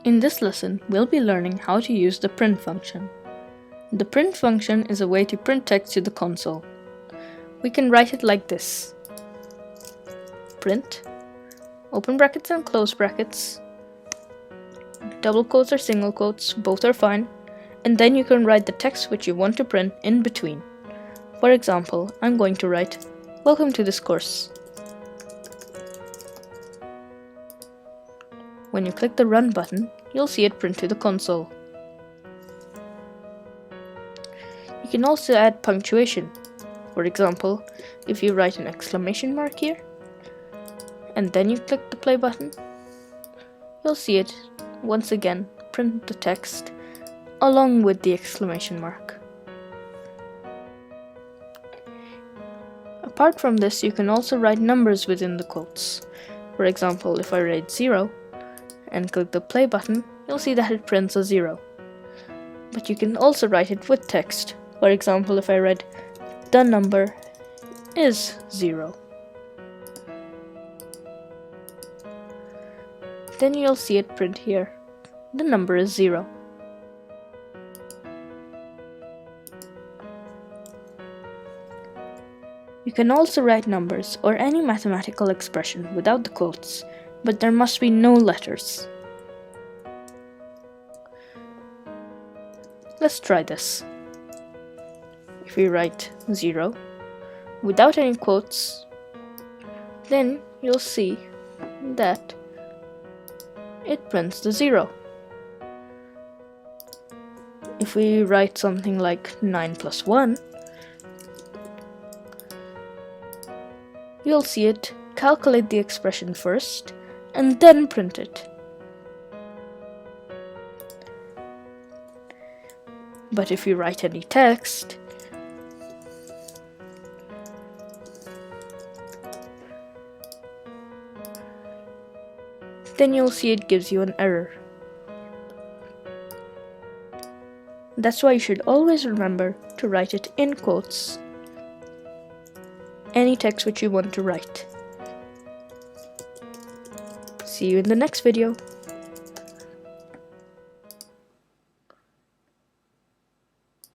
In this lesson, we'll be learning how to use the print function. The print function is a way to print text to the console. We can write it like this. Print, open brackets and close brackets, double quotes or single quotes, both are fine, and then you can write the text which you want to print in between. For example, I'm going to write, "Welcome to this course." When you click the Run button, you'll see it print to the console. You can also add punctuation. For example, if you write an exclamation mark here, and then you click the play button, you'll see it once again print the text along with the exclamation mark. Apart from this, you can also write numbers within the quotes. For example, if I write 0 and click the play button, you'll see that it prints a 0. But you can also write it with text. For example, if I read, "The number is 0. Then you'll see it print here, "The number is 0. You can also write numbers or any mathematical expression without the quotes, but there must be no letters. Let's try this. If we write 0 without any quotes, then you'll see that it prints the 0. If we write something like 9 plus 1, you'll see it calculate the expression first and then print it. But if you write any text, then you'll see it gives you an error. That's why you should always remember to write it in quotes, any text which you want to write. See you in the next video.